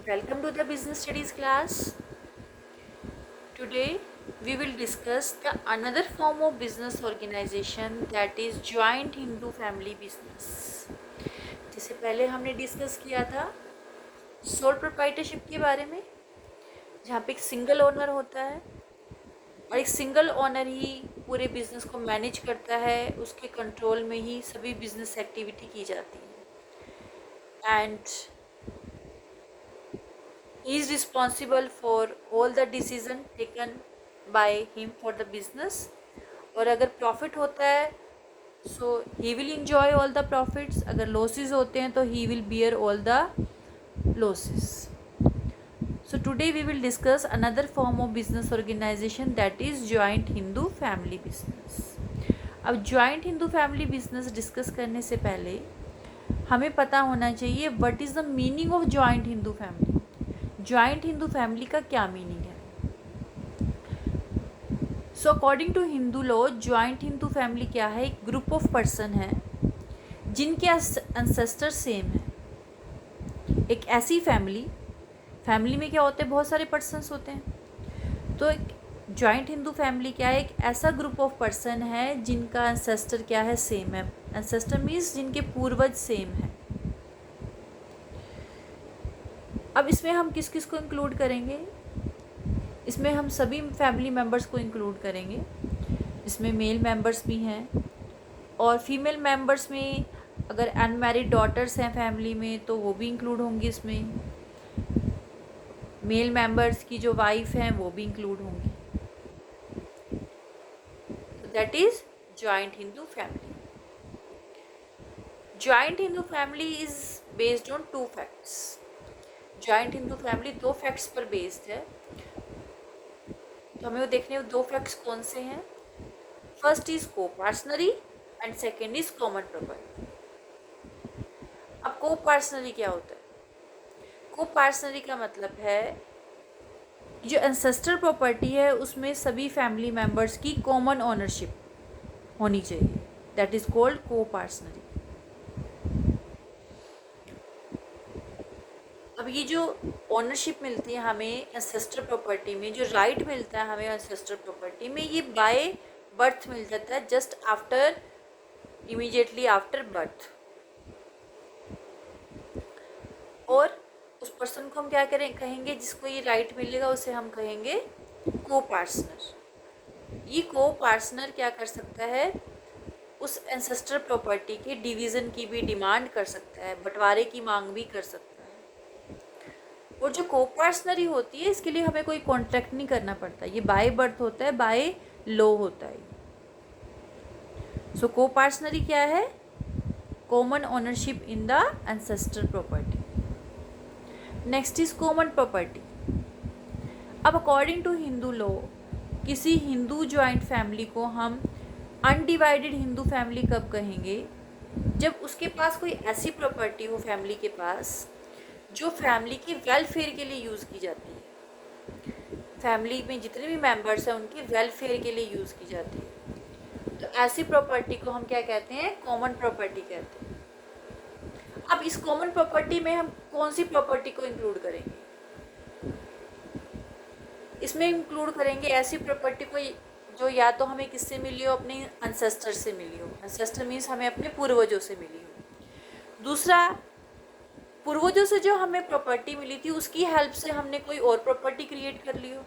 Welcome to the business studies class. Today we will discuss the another form of business organization that is joint Hindu family business. जिसे पहले हमने discuss किया था sole proprietorship के बारे में, जहाँ पे एक सिंगल ओनर होता है और एक सिंगल ओनर ही पूरे बिजनेस को मैनेज करता है, उसके कंट्रोल में ही सभी बिजनेस एक्टिविटी की जाती है and he is responsible for all the decision taken by him for the business. और अगर प्रॉफिट होता है so he will enjoy all the profits, अगर लॉसेस होते हैं तो he will bear all the losses. So today we will discuss another form of business organization that is joint Hindu family business. अब joint Hindu family business discuss करने से पहले हमें पता होना चाहिए what is the meaning of joint Hindu family. Joint Hindu family का क्या मीनिंग है? So according to Hindu law joint Hindu family क्या है? एक ग्रुप ऑफ पर्सन है जिनके एंसेस्टर सेम है. एक ऐसी फैमिली में क्या होते हैं? बहुत सारे पर्सन्स होते हैं. तो एक जॉइंट हिंदू फैमिली क्या है? एक ऐसा ग्रुप ऑफ पर्सन है जिनका एंसेस्टर क्या है? सेम है. एंसेस्टर मीन्स जिनके पूर्वज सेम है. अब इसमें हम किस किस को इंक्लूड करेंगे? इसमें हम सभी फैमिली मेम्बर्स को इंक्लूड करेंगे. इसमें मेल मेम्बर्स भी हैं और फीमेल मेम्बर्स में अगर अनमैरिड डॉटर्स हैं फैमिली में तो वो भी इंक्लूड होंगी. इसमें मेल मेम्बर्स की जो वाइफ हैं वो भी इंक्लूड होंगी. तो that is joint Hindu family. Joint Hindu family is based on 2 facts. Joint Hindu family 2 facts पर बेस्ड है. तो हमें वो देखने 2 फैक्ट्स कौन से हैं. First is coparcenary and second is common property. अब को-पार्सनरी क्या होता है? को-पार्सनरी का मतलब है जो एंसेस्टर प्रॉपर्टी है उसमें सभी फैमिली मेम्बर्स की कॉमन ओनरशिप होनी चाहिए. That is called coparcenary. अब ये जो ओनरशिप मिलती है हमें एंसेस्टर प्रॉपर्टी में, जो राइट मिलता है हमें एंसेस्टर प्रॉपर्टी में, ये बाय बर्थ मिल जाता है, just after, immediately after birth. और उस पर्सन को हम क्या कहेंगे जिसको ये राइट मिलेगा उसे हम कहेंगे को-पार्सनर. ये को-पार्सनर क्या कर सकता है? उस एंसेस्टर प्रॉपर्टी के डिवीज़न की भी डिमांड कर सकता है, बंटवारे की मांग भी कर सकता है. और जो को-पार्सनरी होती है इसके लिए हमें कोई कॉन्ट्रैक्ट नहीं करना पड़ता. ये बाय बर्थ होता है, बाय लॉ होता है. सो को-पार्सनरी क्या है? Common ownership in the ancestor property. Next is common property. अब अकॉर्डिंग टू हिंदू लॉ किसी हिंदू जॉइंट फैमिली को हम अनडिवाइडेड हिंदू फैमिली कब कहेंगे? जब उसके पास कोई ऐसी प्रॉपर्टी हो फैमिली के पास जो फैमिली के वेलफेयर के लिए यूज़ की जाती है. फैमिली में जितने भी मेंबर्स हैं उनके वेलफेयर के लिए यूज़ की जाती है. तो ऐसी प्रॉपर्टी को हम क्या कहते हैं? कॉमन प्रॉपर्टी कहते हैं. अब इस कॉमन प्रॉपर्टी में हम कौन सी प्रॉपर्टी को इंक्लूड करेंगे? इसमें इंक्लूड करेंगे ऐसी प्रॉपर्टी को जो या तो हमें किससे मिली हो? अपने एंसेस्टर से मिली हो. एंसेस्टर मीन्स हमें अपने पूर्वजों से मिली हो. दूसरा, पूर्वजों से जो हमें प्रॉपर्टी मिली थी उसकी हेल्प से हमने कोई और प्रॉपर्टी क्रिएट कर ली हो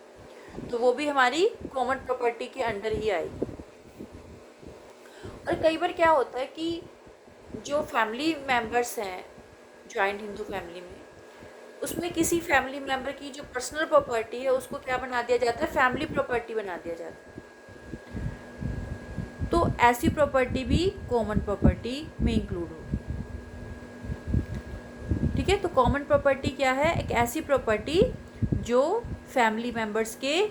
तो वो भी हमारी कॉमन प्रॉपर्टी के अंडर ही आएगी. और कई बार क्या होता है कि जो फैमिली मेम्बर्स हैं जॉइंट हिंदू फैमिली में, उसमें किसी फैमिली मेम्बर की जो पर्सनल प्रॉपर्टी है उसको क्या बना दिया जाता है? फैमिली प्रॉपर्टी बना दिया जाता है. तो ऐसी प्रॉपर्टी भी कॉमन प्रॉपर्टी में इंक्लूड होगी. ठीक है. तो कॉमन प्रॉपर्टी क्या है? एक ऐसी प्रॉपर्टी जो फैमिली मेम्बर्स के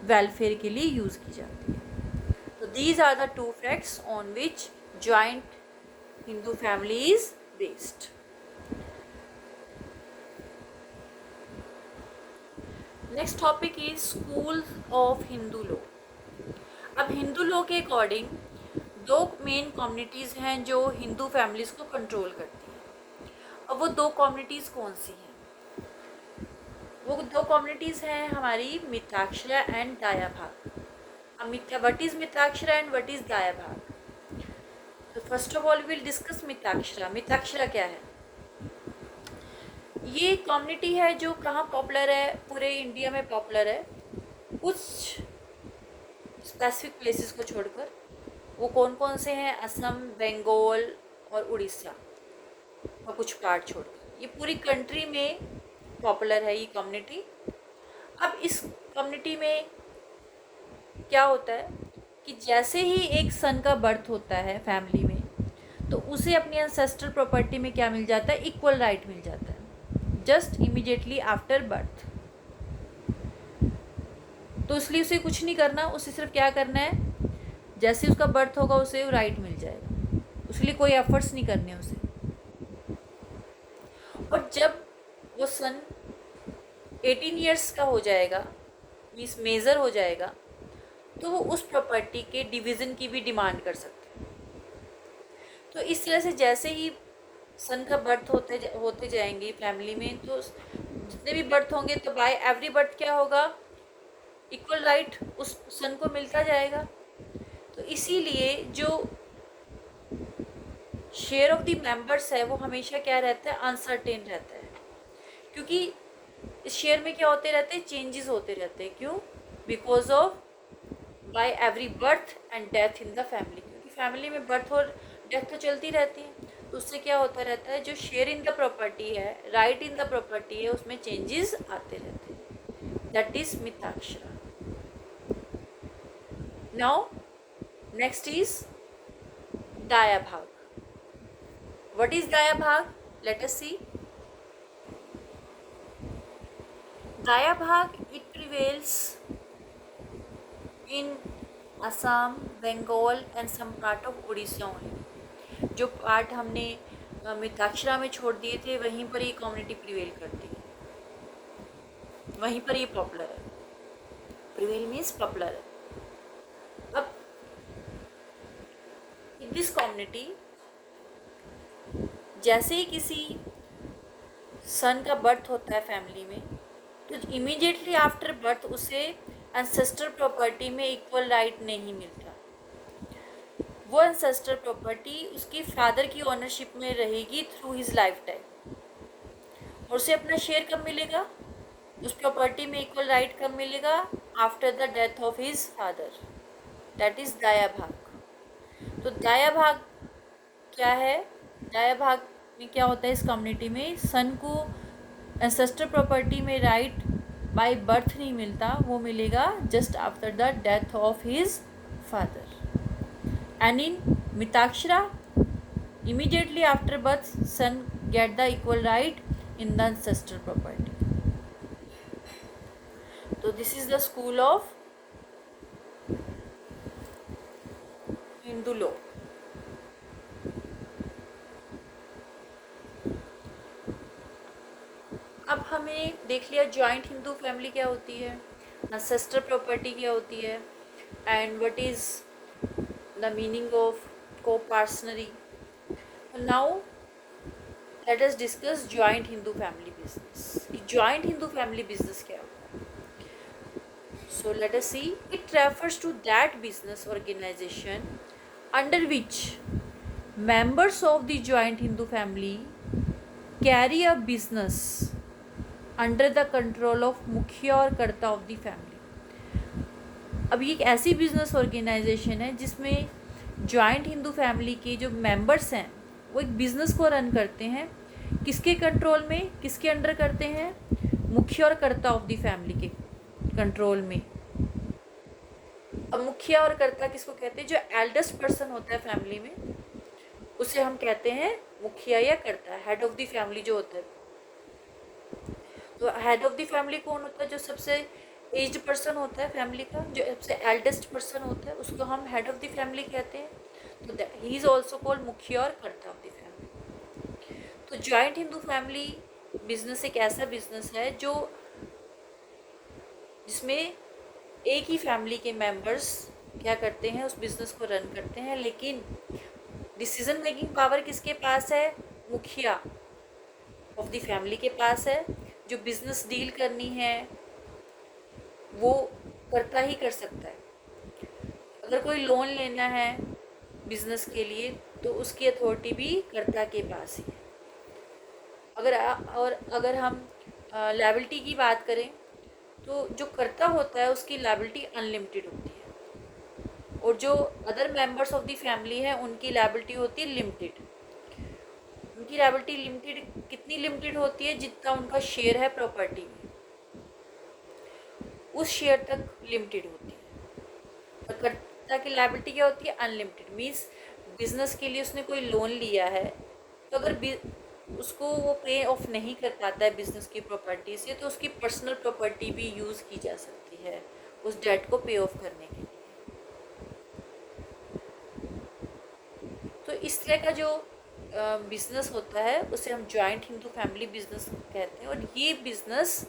वेलफेयर के लिए यूज़ की जाती है. तो these are the 2 facts on which joint Hindu family is based. Next topic is school of Hindu law. अब हिंदू लॉ के अकॉर्डिंग 2 मेन कम्युनिटीज़ हैं जो हिंदू फैमिलीज़ को कंट्रोल करती हैं. अब वो 2 कम्युनिटीज़ कौन सी हैं? वो दो कम्युनिटीज़ हैं हमारी, मिताक्षरा एंड दाया भाग। अब what is Mitakshara and what is दाया भाग? तो first of all will discuss Mitakshara. Mitakshara क्या है? ये कम्युनिटी है जो कहाँ पॉपुलर है, पूरे इंडिया में पॉपुलर है, कुछ स्पेसिफिक प्लेसेस को छोड़कर। वो कौन कौन से हैं? असम, बंगाल और उड़ीसा और कुछ पार्ट छोड़कर। ये पूरी कंट्री में पॉपुलर है ये कम्युनिटी। अब इस कम्युनिटी में क्या होता है कि जैसे ही एक सन का बर्थ होता है फैमिली में, तो उसे अपनी एंसेस्ट्रल प्रॉपर्टी में क्या मिल जाता है? इक्वल राइट मिल जाता है, जस्ट इमीडिएटली आफ्टर बर्थ। तो इसलिए उसे कुछ नहीं करना, उसे सिर्फ क्या करना है, जैसे उसका बर्थ होगा उसे राइट मिल जाएगा, उसके कोई एफर्ट्स नहीं करने उसे। और जब वो सन 18 ईयर्स का हो जाएगा, मीन्स मेजर हो जाएगा, तो वो उस प्रॉपर्टी के डिवीज़न की भी डिमांड कर सकते हैं। तो इस तरह से जैसे ही सन का बर्थ होते जाएंगे फैमिली में, तो जितने भी बर्थ होंगे तो बाय एवरी बर्थ क्या होगा? इक्वल राइट उस सन को मिलता जाएगा। तो इसीलिए जो शेयर ऑफ द मेंबर्स है वो हमेशा क्या रहता है? अनसर्टेन रहता है, क्योंकि इस शेयर में क्या होते रहते हैं? चेंजेस होते रहते हैं। क्यों? Because of by every birth and death in the family, क्योंकि फैमिली में बर्थ और डेथ तो चलती रहती है। तो उससे क्या होता रहता है? जो शेयर इन द प्रॉपर्टी है, राइट इन द प्रॉपर्टी है, उसमें चेंजेस आते रहते हैं। That is Mitakshara. Now next is Dayabhaga. What is Dayabhaga? Let us see. Dayabhaga, it prevails in Assam, Bengal and some part of Orissa only. जो पार्ट हमने मिताक्षरा में छोड़ दिए थे, वहीं पर ये कम्युनिटी प्रिवेल करती है, वहीं पर ये पॉपुलर है। प्रिवेल मीन्स पॉपुलर है। अब इन दिस कम्युनिटी, जैसे ही किसी सन का बर्थ होता है फैमिली में, तो इमीडिएटली आफ्टर बर्थ उसे एंसेस्टर प्रॉपर्टी में इक्वल राइट नहीं मिलता। वो एंसेस्टर प्रॉपर्टी उसकी फादर की ओनरशिप में रहेगी थ्रू हिज लाइफ टाइम। और उसे अपना शेयर कब मिलेगा? उस प्रॉपर्टी में इक्वल राइट कब मिलेगा? After the death of his father. That is दाया भाग। तो दाया भाग क्या है? दाया भाग में क्या होता है? इस कम्युनिटी में सन को एंसेस्टर प्रॉपर्टी में राइट बाय बर्थ नहीं मिलता, वो मिलेगा just after the death of his father. And in Mitakshara, immediately after birth, son get the equal right in the ancestral property. So this is the school of Hindu law. अब हमें देख लिया joint Hindu family क्या होती है, ancestral property क्या होती है, and what is the meaning of co-parsonary. Now let us discuss joint Hindu family business. Joint Hindu family business क्या होता है? So let us see. It refers to that business organization under which members of the joint Hindu family carry a business under the control of मुखिया और कर्ता of the family. अब ये एक ऐसी बिजनेस ऑर्गेनाइजेशन है जिसमें जॉइंट हिंदू फैमिली के जो मेंबर्स हैं वो एक बिज़नेस को रन करते हैं। किसके कंट्रोल में, किसके अंडर करते हैं? मुखिया और कर्ता ऑफ द फैमिली के कंट्रोल में। अब मुखिया और कर्ता किसको कहते हैं? जो एल्डेस्ट पर्सन होता है फैमिली में, उसे हम कहते हैं मुखिया या कर्ता, हेड ऑफ द फैमिली जो होता है। तो हेड ऑफ द फैमिली कौन होता है? जो सबसे एज्ड पर्सन होता है फैमिली का, जो सबसे एल्डेस्ट पर्सन होता है, उसको हम हेड ऑफ द फैमिली कहते हैं। तो ही इज ऑल्सो कॉल्ड मुखिया और कर्ता ऑफ द फैमिली। तो जॉइंट हिंदू फैमिली बिजनेस एक ऐसा बिजनेस है जो जिसमें एक ही फैमिली के मेंबर्स क्या करते हैं? उस बिजनेस को रन करते हैं, लेकिन डिसीजन मेकिंग पावर किसके पास है? मुखिया ऑफ द फैमिली के पास है। जो बिजनेस डील करनी है वो कर्ता ही कर सकता है। अगर कोई लोन लेना है बिजनेस के लिए तो उसकी अथॉरिटी भी कर्ता के पास ही है। और अगर हम लायबिलिटी की बात करें तो जो कर्ता होता है उसकी लायबिलिटी अनलिमिटेड होती है, और जो other members of the family है उनकी लायबिलिटी होती है लिमिटेड। उनकी लायबिलिटी लिमिटेड कितनी लिमिटेड होती है? जितना उनका शेयर है प्रॉपर्टी में, उस शेयर तक लिमिटेड होती है। और कर्ता की लायबिलिटी क्या होती है? अनलिमिटेड। मीन्स बिजनेस के लिए उसने कोई लोन लिया है तो अगर उसको वो पे ऑफ नहीं कर पाता है बिजनेस की प्रॉपर्टी से, तो उसकी पर्सनल प्रॉपर्टी भी यूज़ की जा सकती है उस डेट को पे ऑफ करने के लिए। तो इस तरह का जो बिजनेस होता है उसे हम जॉइंट हिंदू फैमिली बिजनेस कहते हैं। और ये बिजनेस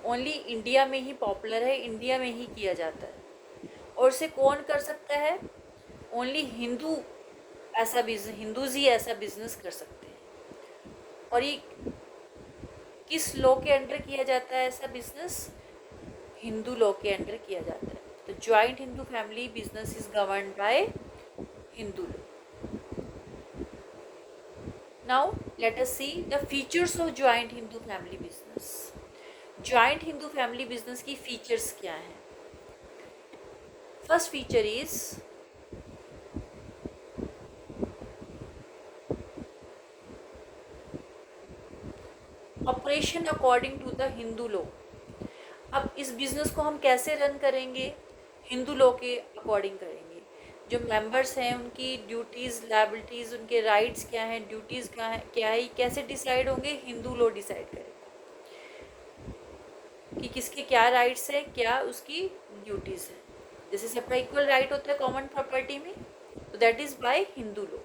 ओनली इंडिया में ही पॉपुलर है, इंडिया में ही किया जाता है। और इसे कौन कर सकता है? ओनली हिंदू ऐसा बिजनेस, हिंदूज ही ऐसा बिजनेस कर सकते हैं। और ये किस लॉ के अंडर किया जाता है ऐसा बिजनेस? हिंदू लॉ के अंडर किया जाता है। तो joint Hindu family business is governed by Hindu law. Now let us see the features of joint Hindu family business. Joint Hindu family business की फीचर्स क्या हैं? First feature is operation according to the Hindu law. अब इस बिजनेस को हम कैसे रन करेंगे? Hindu law के अकॉर्डिंग करेंगे। जो मेंबर्स हैं उनकी ड्यूटीज़, लायबिलिटीज़, उनके राइट्स क्या हैं, ड्यूटीज़ क्या है, कैसे डिसाइड होंगे? हिंदू लॉ डिसाइड करेगा कि किसके क्या राइट्स है, क्या उसकी ड्यूटीज़ है। जैसे सबका इक्वल राइट होता है कॉमन प्रॉपर्टी में, तो that is by Hindu law.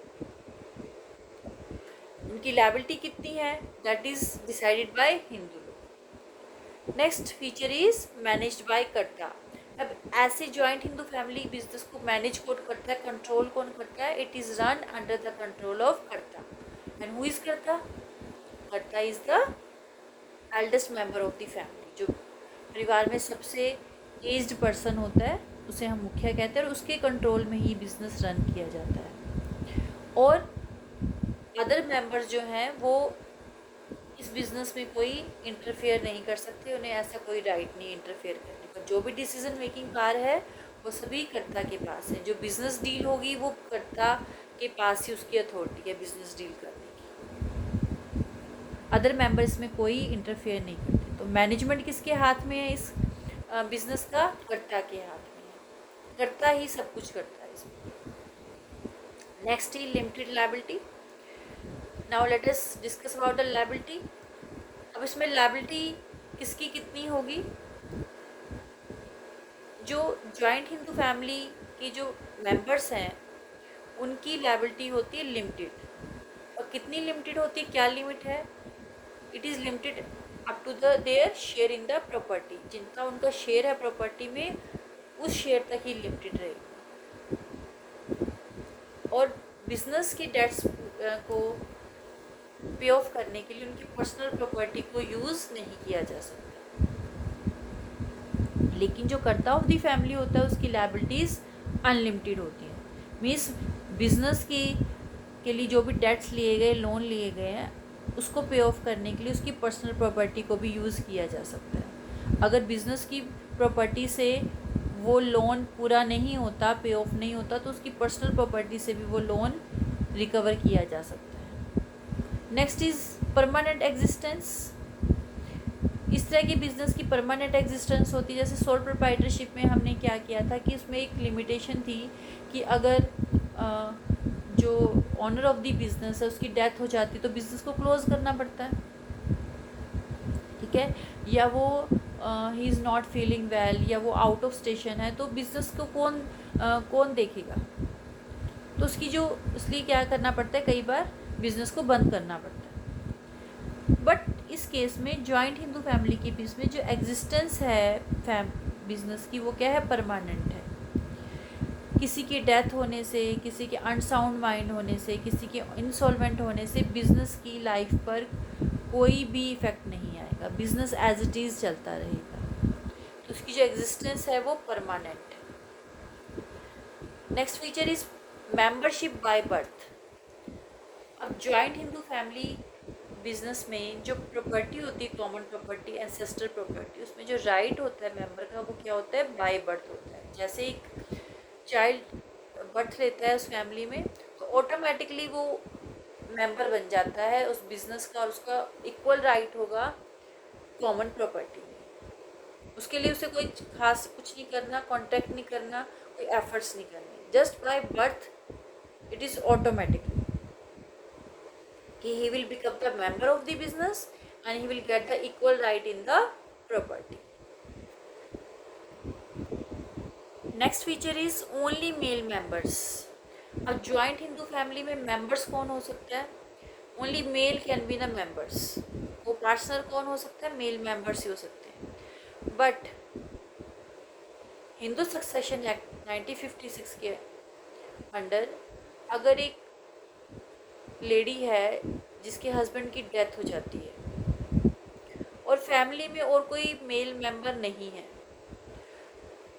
उनकी लायबिलिटी कितनी है, that is decided by Hindu law. Next feature is managed by कर्ता। अब ऐसे जॉइंट हिंदू फैमिली बिजनेस को मैनेज कौन करता है, कंट्रोल कौन करता है? It is run under the control of कर्ता। एंड हु इज कर्ता? कर्ता is the eldest member of the family. जो परिवार में सबसे एज्ड पर्सन होता है उसे हम मुखिया कहते हैं, और उसके कंट्रोल में ही बिजनेस रन किया जाता है। और अदर मेंबर्स जो हैं वो इस बिज़नेस में कोई इंटरफेयर नहीं कर सकते, उन्हें ऐसा कोई राइट नहीं इंटरफेयर करने का। जो भी डिसीजन मेकिंग पावर है वो सभी कर्ता के पास है। जो बिज़नेस डील होगी वो कर्ता के पास ही उसकी अथॉरिटी है बिज़नेस डील करने की। अदर मेंबर इसमें कोई इंटरफेयर नहीं करते। तो मैनेजमेंट किसके हाथ में है इस बिज़नेस का? कर्ता के हाथ में है। कर्ता ही सब कुछ करता है इसमें। Next he limited liability. Now let us discuss about the liability. अब इसमें लायबिलिटी किसकी कितनी होगी? जो जॉइंट हिंदू फैमिली की जो मेंबर्स हैं उनकी लायबिलिटी होती है लिमिटेड। और कितनी लिमिटेड होती है? क्या लिमिट है? It is limited up to the their share in the property. जितना उनका शेयर है प्रॉपर्टी में उस शेयर तक ही लिमिटेड रहेगी। और बिजनेस की डेट्स को पे ऑफ करने के लिए उनकी पर्सनल प्रॉपर्टी को यूज़ नहीं किया जा सकता। लेकिन जो कर्ता ऑफ द फैमिली होता है उसकी लायबिलिटीज़ अनलिमिटेड होती हैं। मीन्स बिजनेस के लिए जो भी डेट्स लिए गए, लोन लिए गए हैं, उसको पे ऑफ करने के लिए उसकी पर्सनल प्रॉपर्टी को भी यूज़ किया जा सकता है। अगर बिजनेस की प्रॉपर्टी से वो लोन पूरा नहीं होता, पे ऑफ नहीं होता, तो उसकी पर्सनल प्रॉपर्टी से भी वो लोन रिकवर किया जा सकता है। Next is permanent existence. इस तरह की बिज़नेस की परमानेंट एग्जिस्टेंस होती है। जैसे सोल प्रोप्राइटरशिप में हमने क्या किया था कि इसमें एक लिमिटेशन थी कि अगर जो ऑनर ऑफ द बिज़नेस है उसकी डेथ हो जाती तो बिज़नेस को क्लोज़ करना पड़ता है, ठीक है। या वो he is not feeling well, या वो आउट ऑफ स्टेशन है, तो बिज़नेस को कौन देखेगा? तो उसकी जो इसलिए क्या करना पड़ता है, कई बार बिज़नेस को बंद करना पड़ता है। बट इस केस में जॉइंट हिंदू फैमिली के बीच में जो एग्जिस्टेंस है बिज़नेस की वो क्या है? परमानेंट है। किसी की डेथ होने से, किसी के अनसाउंड माइंड होने से, किसी के इंसॉल्वेंट होने से बिज़नेस की लाइफ पर कोई भी इफेक्ट नहीं आएगा, बिजनेस एज इट इज़ चलता रहेगा, तो उसकी जो एग्जिस्टेंस है वो परमानेंट है। Next feature is membership by birth. अब जॉइंट हिंदू फैमिली बिजनेस में जो प्रॉपर्टी होती है, कॉमन प्रॉपर्टी, एंसेस्टर प्रॉपर्टी, उसमें जो राइट होता है मेंबर का वो क्या होता है, बाय बर्थ होता है। जैसे एक चाइल्ड बर्थ लेता है उस फैमिली में, तो ऑटोमेटिकली वो मेंबर बन जाता है उस बिजनेस का, और उसका इक्वल राइट होगा कॉमन प्रॉपर्टी में। उसके लिए उसे कोई खास कुछ नहीं करना, कॉन्टैक्ट नहीं करना, कोई एफर्ट्स नहीं करने, just by birth it is automatically कि he will become the member of the business and he will get the equal right in the property. Next feature is only male members. अब joint Hindu family में members कौन हो सकता है, only male can be the members. वो partner कौन हो सकता है, male members ही हो सकते हैं। But हिंदू सक्सेशन एक्ट 1956 के अंडर अगर एक लेडी है जिसके हस्बैंड की डेथ हो जाती है और फैमिली में और कोई मेल मेंबर नहीं है,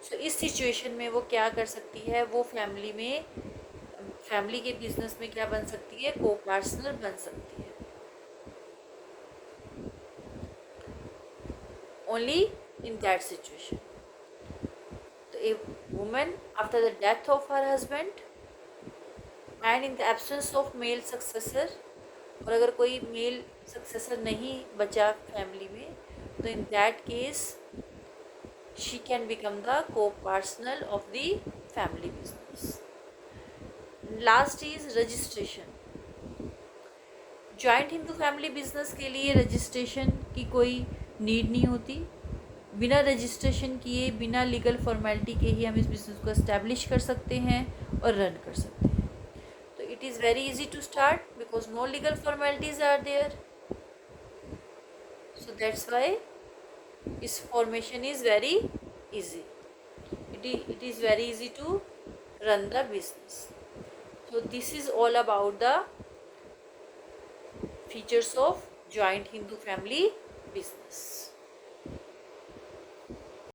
तो इस सिचुएशन में वो क्या कर सकती है, वो फैमिली के बिजनेस में क्या बन सकती है, को पार्टनर बन सकती है। Only in that situation. तो a woman after the death of her husband and in the absence of male successor, और अगर कोई मेल सक्सेसर नहीं बचा फैमिली में, तो in that case she can become the copartner of the family business. Last is registration. Joint Hindu family business के लिए registration की कोई नीड नहीं होती। बिना रजिस्ट्रेशन किए, बिना लीगल फॉर्मेलिटी के ही हम इस बिजनेस को एस्टेब्लिश कर सकते हैं और रन कर सकते हैं। It is very easy to start because no legal formalities are there, so that's why its formation is very easy. It is very easy to run the business. So this is all about the features of joint Hindu family business.